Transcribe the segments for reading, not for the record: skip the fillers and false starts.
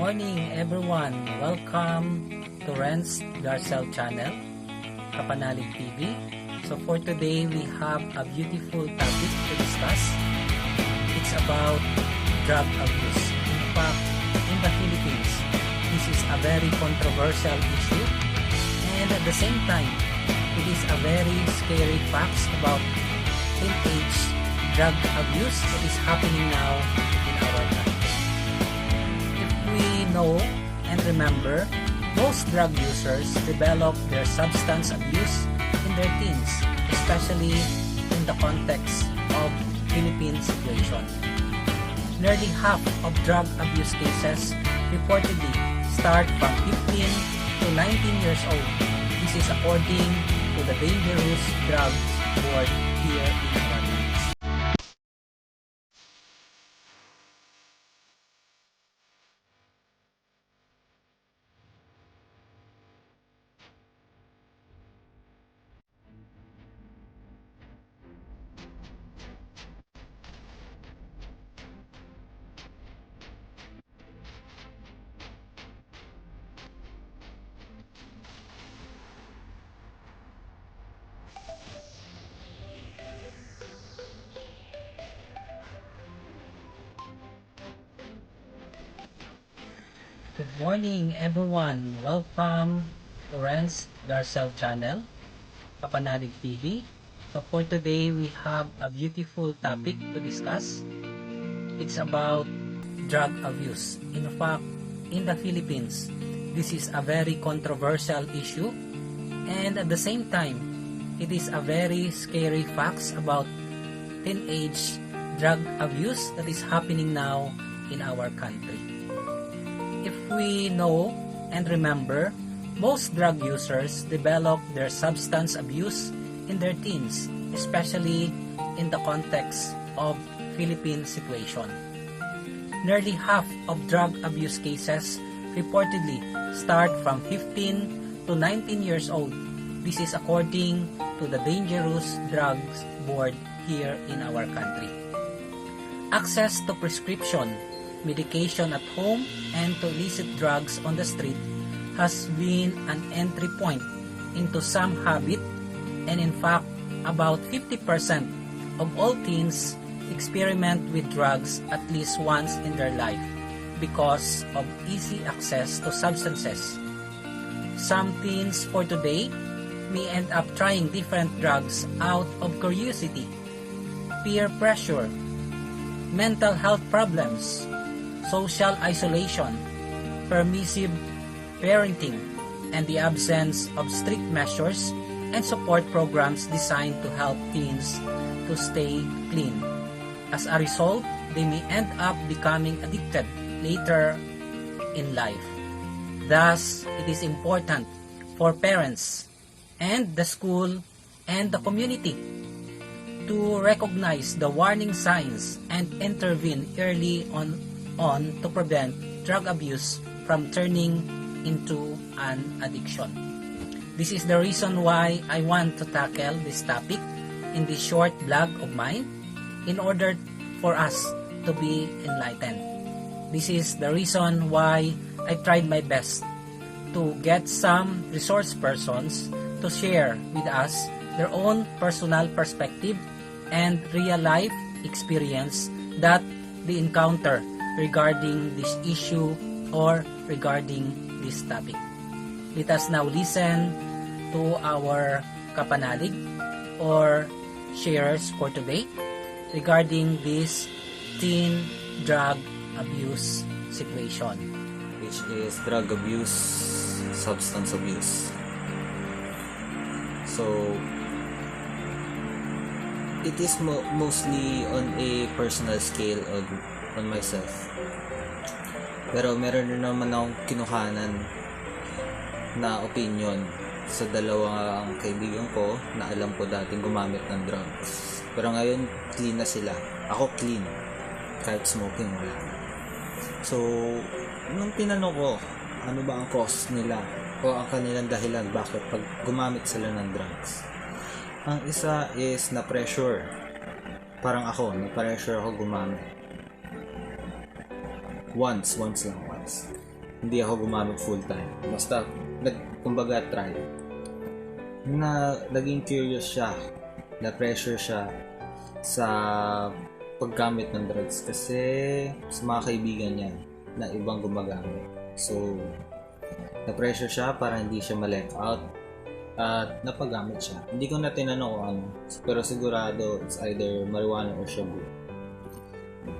morning everyone! Welcome to Renz Garcel channel, Kapanalig TV. So for today we have a beautiful topic to discuss. It's about drug abuse. In fact, in the Philippines, this is a very controversial issue, and at the same time, it is a very scary facts about teenage drug abuse that is happening now in our country. If we know and remember, most drug users develop their substance abuse in their teens, especially in the context of Philippine situation. Nearly half of drug abuse cases reportedly start from 15 to 19 years old. This is according to the Dangerous Drugs Board here in our country. Good morning everyone! Welcome to Renz Garcel channel, Kapanalig TV. So for today we have a beautiful topic to discuss. It's about drug abuse. In fact, in the Philippines, this is a very controversial issue, and at the same time, it is a very scary facts about teenage drug abuse that is happening now in our country. If we know and remember, most drug users develop their substance abuse in their teens, especially in the context of Philippine situation. Nearly half of drug abuse cases reportedly start from 15 to 19 years old. This is according to the Dangerous Drugs Board here in our country. Access to prescription medication at home and to illicit drugs on the street has been an entry point into some habit, and in fact, about 50% of all teens experiment with drugs at least once in their life because of easy access to substances. Some teens for today may end up trying different drugs out of curiosity, peer pressure, mental health problems, social isolation, permissive parenting, and the absence of strict measures and support programs designed to help teens to stay clean. As a result, they may end up becoming addicted later in life. Thus, it is important for parents and the school and the community to recognize the warning signs and intervene early on to prevent drug abuse from turning into an addiction. This is the reason why I want to tackle this topic in this short blog of mine in order for us to be enlightened. This is the reason why I tried my best to get some resource persons to share with us their own personal perspective and real life experience that they encounter regarding this issue or regarding this topic. Let us now listen to our kapanalig or sharers for today regarding this teen drug abuse situation, which is drug abuse, substance abuse. So it is mostly on a personal scale on myself. Pero meron rin naman akong kinuhanan na opinion sa dalawang kaibigan ko na alam ko dating gumamit ng drugs. Pero ngayon, clean na sila. Ako clean. Kahit smoking, wala. So, nung tinanong ko, ano ba ang cause nila o ang kanilang dahilan bakit pag gumamit sila ng drugs? Ang isa is na-pressure. Parang ako, na-pressure ako gumamit. Once lang. hindi ako gumamit full time. Basta, kumbaga try. Naging curious siya, na-pressure siya sa paggamit ng drugs kasi sa mga kaibigan niya na ibang gumagamit. So, na-pressure siya para hindi siya ma-let out at napagamit siya. Hindi ko na tinanong kung ano, pero sigurado it's either marijuana or shabu.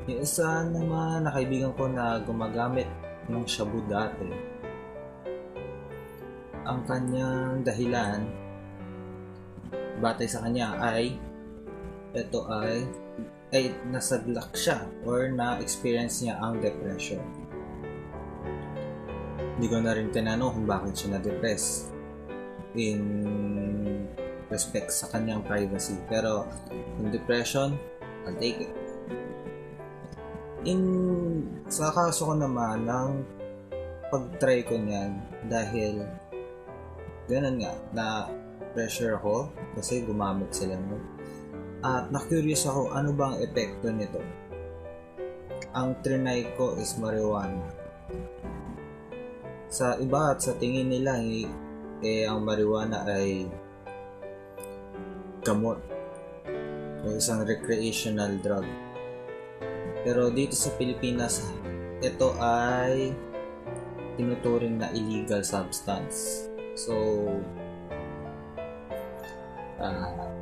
Yung isa naman na kaibigan ko na gumagamit ng shabu dati, ang kanyang dahilan batay sa kanya ay nasadlak siya or na-experience niya ang depression. Hindi ko na rin tinanong kung bakit siya na-depress in respect sa kanyang privacy. Pero kung depression, I'll take it. Sa kaso ko naman ng pag-try ko niyan dahil ganun nga, na pressure ako kasi gumamit sila nun. At na-curious ako ano ba ang epekto nito. Ang trinay ko is marijuana. Sa iba at sa tingin nila ang marijuana ay gamot o isang recreational drug. Pero dito sa Pilipinas, ito ay tinuturing na illegal substance. So,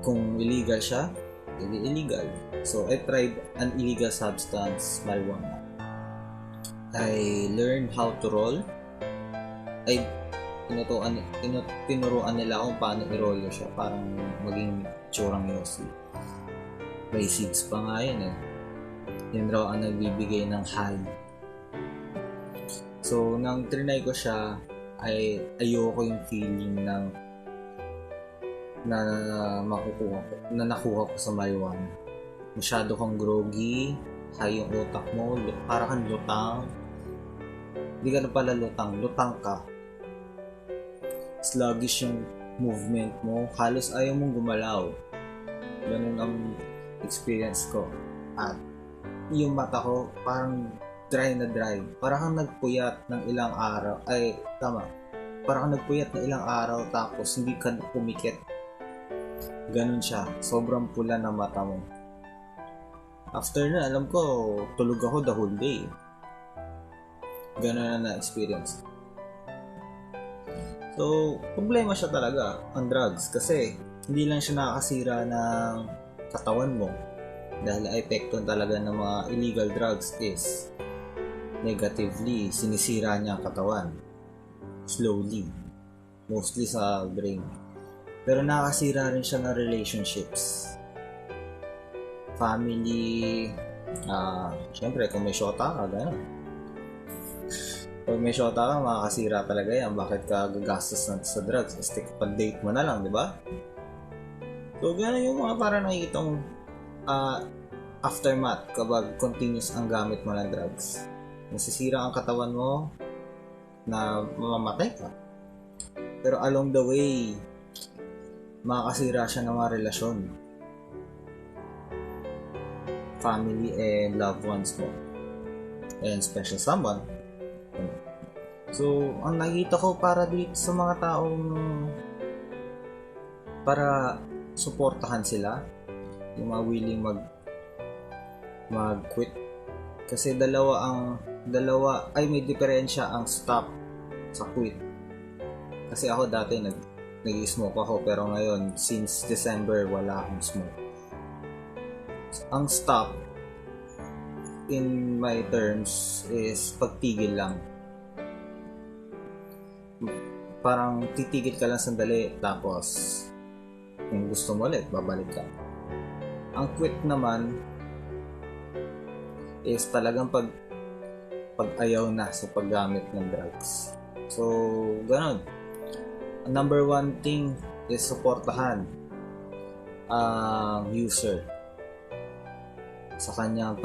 kung illegal siya, illegal. So, I tried an illegal substance, marijuana. I learned how to roll. Tinuruan nila kung paano i-roll siya, parang maging tsurang yosi. May seeds pa nga yun eh. Yun raw ang nagbibigay ng high. So, nang trinay ko siya, ay ayoko yung feeling na nakuha ko sa marijuana. Masyado kang groggy, high yung utak mo, para kang lutang. Hindi ka na pala lutang ka. Sluggish yung movement mo, halos ayaw mong gumalaw. Ganun ang experience ko. At yung mata ko parang dry na dry. Parang kang nagpuyat ng ilang araw. Parang kang nagpuyat ng ilang araw tapos hindi ka pumikit. Ganun siya. Sobrang pula na mata mo. After na, alam ko, tulog ako the whole day. Ganun na experience. So, problema siya talaga, ang drugs. Kasi, hindi lang siya nakakasira ng katawan mo. Dahil epekto talaga ng mga illegal drugs is negatively sinisira niya ang katawan. Slowly. Mostly sa brain. Pero nakakasira rin siya ng relationships. Family. Siyempre, kung may shota ka, gano'n. Pag may shota ka, makakasira talaga yan. Bakit ka gagastos sa drugs? Stick pag-date mo na lang, di ba? So, gano'n yung mga parang nakikita mong aftermath kapag continuous ang gamit mo ng drugs. Nasisira ang katawan mo na mamamatay ka. Pero along the way, makakasira siya ng mga relasyon. Family and loved ones mo. And special someone. So, ang nakita ko para dito sa mga taong para suportahan sila, yung mga willing mag-quit. Kasi may diferensya ang stop sa quit. Kasi ako dati nag-smoke ako, pero ngayon since December wala akong smoke. Ang stop in my terms is pagtigil lang. Parang titigil ka lang sandali tapos kung gusto mo ulit babalik ka. Ang quit naman is talagang pag-ayaw na sa paggamit ng drugs. So, ganun. Number one thing is suportahan ang user sa kanyang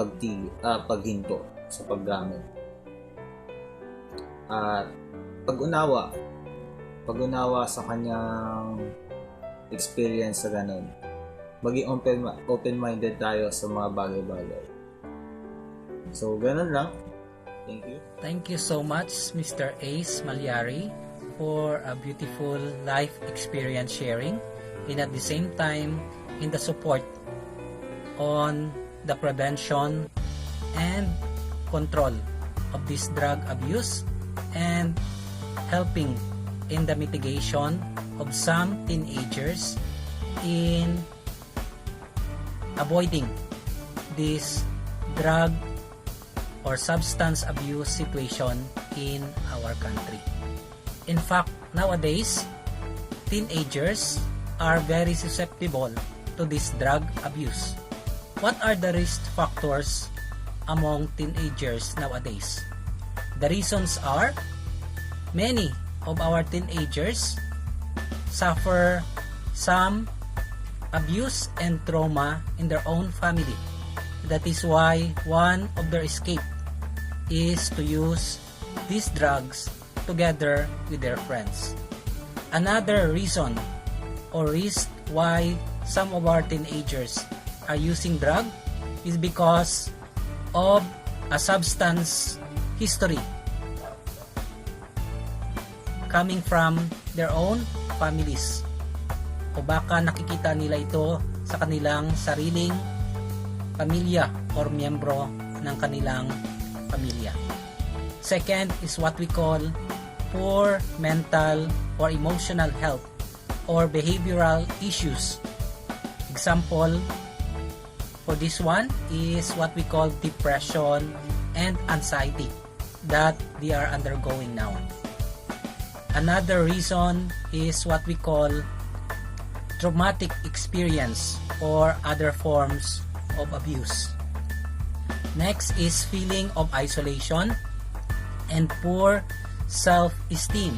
paghinto sa paggamit. At pag-unawa sa kanyang experience sa ganun. Maging open-minded tayo sa mga bagay-bagay. So, ganun lang. Thank you. Thank you so much, Mr. Ace Malyari, for a beautiful life experience sharing, and at the same time, in the support on the prevention and control of this drug abuse, and helping in the mitigation of some teenagers in avoiding this drug or substance abuse situation in our country. In fact, nowadays, teenagers are very susceptible to this drug abuse. What are the risk factors among teenagers nowadays? The reasons are, many of our teenagers suffer some abuse and trauma in their own family. That is why one of their escape is to use these drugs together with their friends. Another reason or risk why some of our teenagers are using drug is because of a substance history coming from their own families, o baka nakikita nila ito sa kanilang sariling pamilya or miyembro ng kanilang pamilya. Second is what we call poor mental or emotional health or behavioral issues. Example for this one is what we call depression and anxiety that they are undergoing now. Another reason is what we call traumatic experience or other forms of abuse. Next is feeling of isolation and poor self-esteem.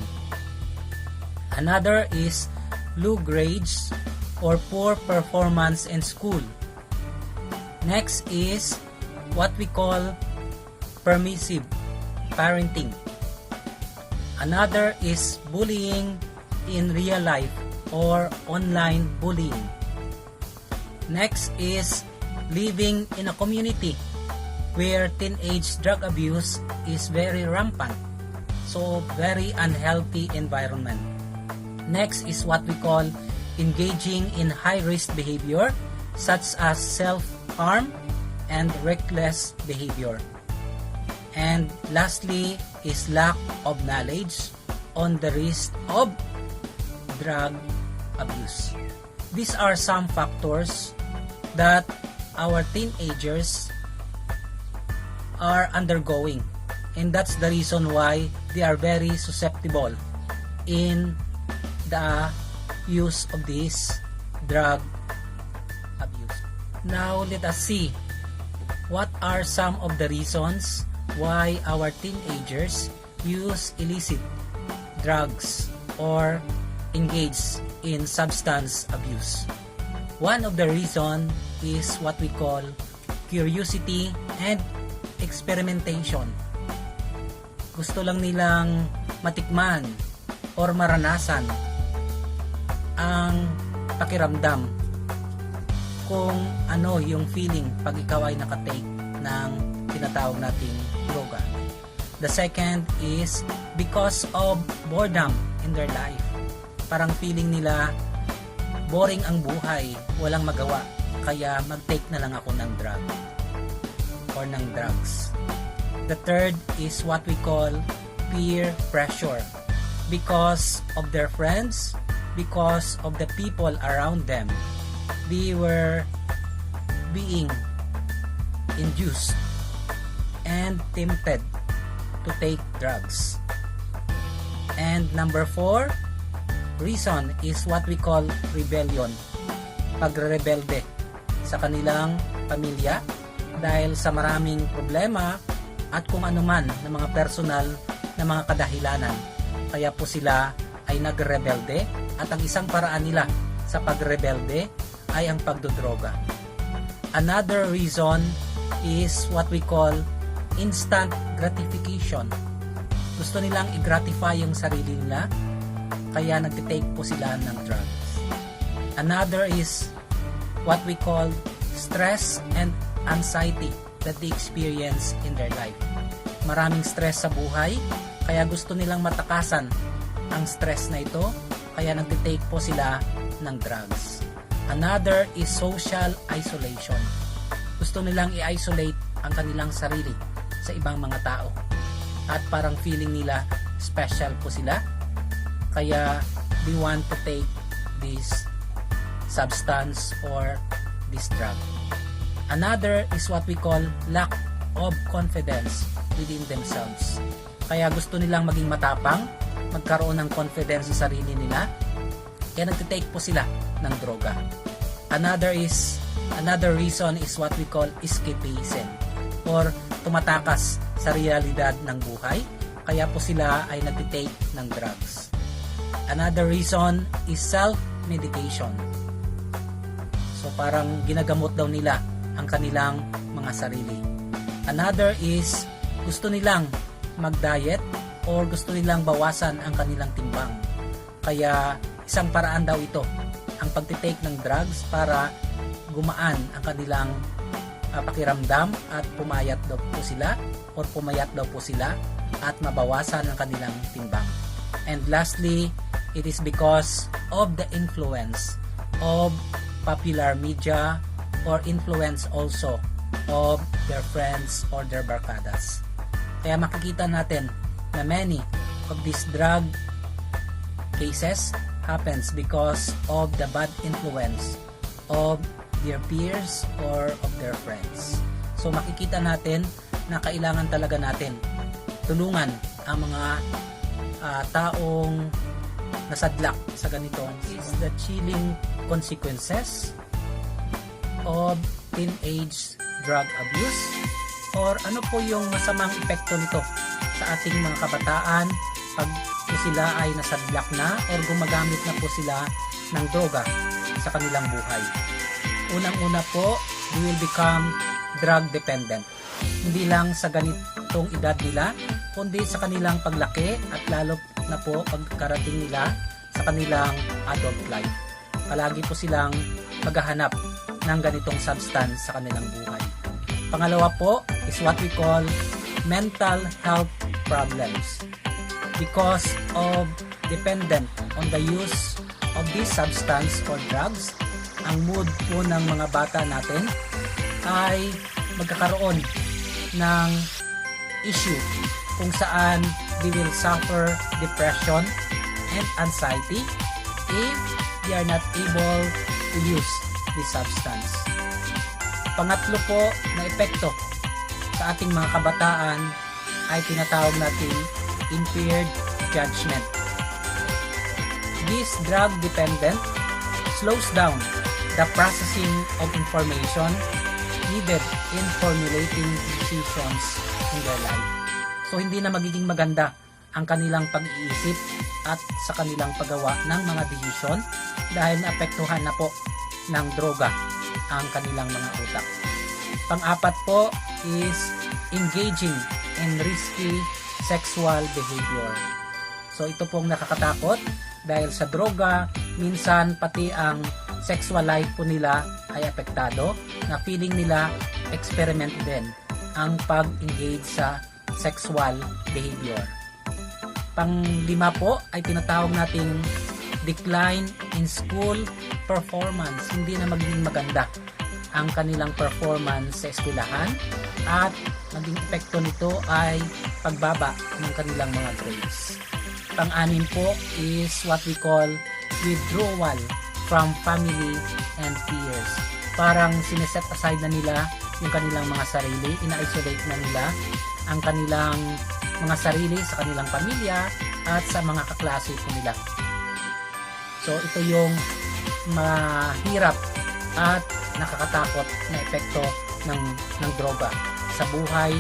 Another is low grades or poor performance in school. Next is what we call permissive parenting. Another is bullying in real life or online bullying. Next is living in a community where teenage drug abuse is very rampant, so very unhealthy environment. Next is what we call engaging in high-risk behavior such as self-harm and reckless behavior. And lastly is lack of knowledge on the risk of drug abuse. These are some factors that our teenagers are undergoing, and that's the reason why they are very susceptible in the use of this drug abuse. Now let us see what are some of the reasons why our teenagers use illicit drugs or engage in substance abuse. One of the reasons is what we call curiosity and experimentation. Gusto lang nilang matikman or maranasan ang pakiramdam kung ano yung feeling pag ikaw ay nakatake ng tinatawag nating droga. The second is because of boredom in their life. Parang feeling nila boring ang buhay, walang magawa, kaya mag-take na lang ako ng drug or ng drugs. The third is what we call peer pressure. Because of their friends, because of the people around them, they were being induced and tempted to take drugs. And number 4 reason is what we call rebellion. Pagre-rebelde sa kanilang pamilya dahil sa maraming problema at kung anuman na mga personal na mga kadahilanan. Kaya po sila ay nagrebelde at ang isang paraan nila sa pagrebelde ay ang pagdodroga. Another reason is what we call instant gratification. Gusto nilang i-gratify yung sarili nila, kaya nagtitake po sila ng drugs. Another is what we call stress and anxiety that they experience in their life. maraming stress sa buhay, kaya gusto nilang matakasan ang stress na ito, kaya nagtitake po sila ng drugs. Another is social isolation. Gusto nilang i-isolate ang kanilang sarili sa ibang mga tao. At parang feeling nila special po sila. Kaya they want to take this substance or this drug. Another is what we call lack of confidence within themselves. Kaya gusto nilang maging matapang, magkaroon ng confidence sa sarili nila. Kaya nagtitake po sila ng droga. Another reason is what we call escapism or tumatakas sa realidad ng buhay. Kaya po sila ay nagtitake ng drugs. Another reason is self-medication. So parang ginagamot daw nila ang kanilang mga sarili. Another is gusto nilang mag-diet or gusto nilang bawasan ang kanilang timbang. Kaya isang paraan daw ito, ang pagtitake ng drugs para gumaan ang kanilang pakiramdam at pumayat daw po sila or pumayat daw po sila at mabawasan ang kanilang timbang. And lastly, it is because of the influence of popular media or influence also of their friends or their barkadas. Kaya makikita natin na many of these drug cases happens because of the bad influence of their peers or of their friends. So makikita natin na kailangan talaga natin tulungan ang mga taong nasadlak sa ganitong is the chilling consequences of teenage drug abuse or ano po yung masamang epekto nito sa ating mga kabataan pag sila ay nasadlak na or gumagamit na po sila ng droga sa kanilang buhay. Unang-una po, they will become drug dependent. Hindi lang sa ganitong edad nila, kundi sa kanilang paglaki at lalo na po pagkarating nila sa kanilang adult life. Palagi po silang maghahanap ng ganitong substance sa kanilang buhay. Pangalawa po is what we call mental health problems. Because of dependent on the use of this substance or drugs, ang mood po ng mga bata natin ay magkakaroon ng issue kung saan they will suffer depression and anxiety if they are not able to use this substance. Pangatlo po na epekto sa ating mga kabataan ay tinatawag natin impaired judgment. This drug dependent slows down the processing of information needed in formulating decisions in their life. So hindi na magiging maganda ang kanilang pag-iisip at sa kanilang paggawa ng mga desisyon dahil naapektuhan na po ng droga ang kanilang mga utak. Pang-apat po is engaging in risky sexual behavior. So ito pong nakakatakot dahil sa droga, minsan pati ang sexual life po nila ay apektado na feeling nila experiment din ang pag-engage sa sexual behavior. Pang-lima po ay tinatawag nating decline in school performance. Hindi na magiging maganda ang kanilang performance sa eskwelahan at naging epekto nito ay pagbaba ng kanilang mga grades. Pang-anim po is what we call withdrawal from family and peers. Parang sineset aside na nila yung kanilang mga sarili, ina-isolate na nila ang kanilang mga sarili sa kanilang pamilya at sa mga kaklase po nila. So ito yung mahirap at nakakatakot na epekto ng droga sa buhay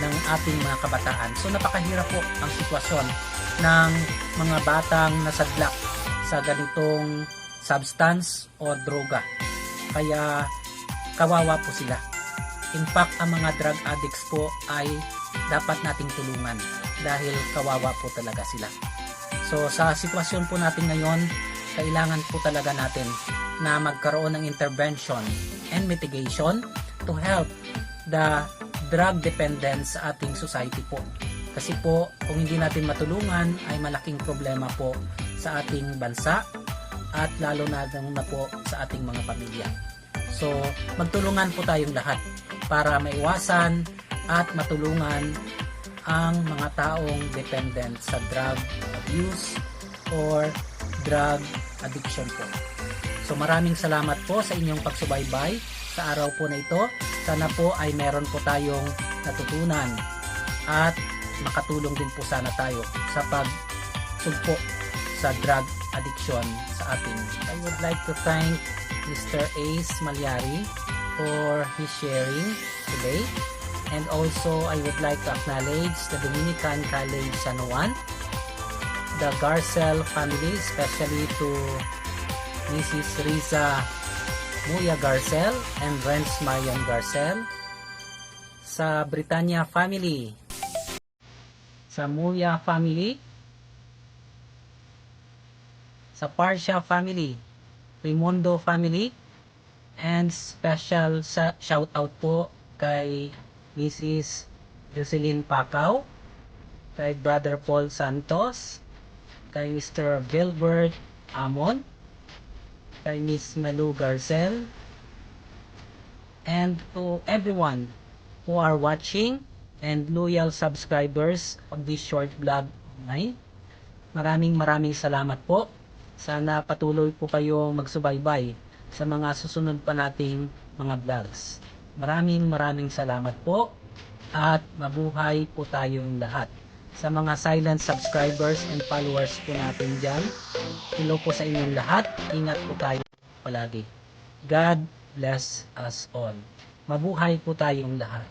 ng ating mga kabataan. So napakahirap po ang sitwasyon ng mga batang nasadlak sa ganitong substance o droga. Kaya kawawa po sila. In fact, ang mga drug addicts po ay dapat nating tulungan dahil kawawa po talaga sila. So sa sitwasyon po natin ngayon, kailangan po talaga natin na magkaroon ng intervention and mitigation to help the drug dependence sa ating society po. Kasi po, kung hindi natin matulungan, ay malaking problema po sa ating bansa at lalo na po sa ating mga pamilya. So, magtulungan po tayong lahat para maiwasan at matulungan ang mga taong dependent sa drug abuse or drug addiction po. So maraming salamat po sa inyong pagsubaybay sa araw po na ito. Sana po ay meron po tayong natutunan at makatulong din po sana tayo sa pagsugpo sa drug addiction sa atin. I would like to thank Mr. Ace Malyari for his sharing today. And also, I would like to acknowledge the Dominican College San Juan, the Garcel family, especially to Mrs. Riza Muya Garcel and Renz Marian Garcel, sa Britannia family, sa Muya family, sa Parsia family, Raimundo family, and special shout out po kay Mrs. Jocelyn Pacau, kay Brother Paul Santos, kay Mr. Gilbert Amon, kay Miss Malu Garcel, and to everyone who are watching and loyal subscribers of this short vlog online. Maraming salamat po. Sana patuloy po kayong magsubaybay sa mga susunod pa nating mga vlogs. Maraming salamat po at mabuhay po tayong lahat. Sa mga silent subscribers and followers po natin dyan, hello po sa inyong lahat. Ingat po tayo palagi. God bless us all. Mabuhay po tayong lahat.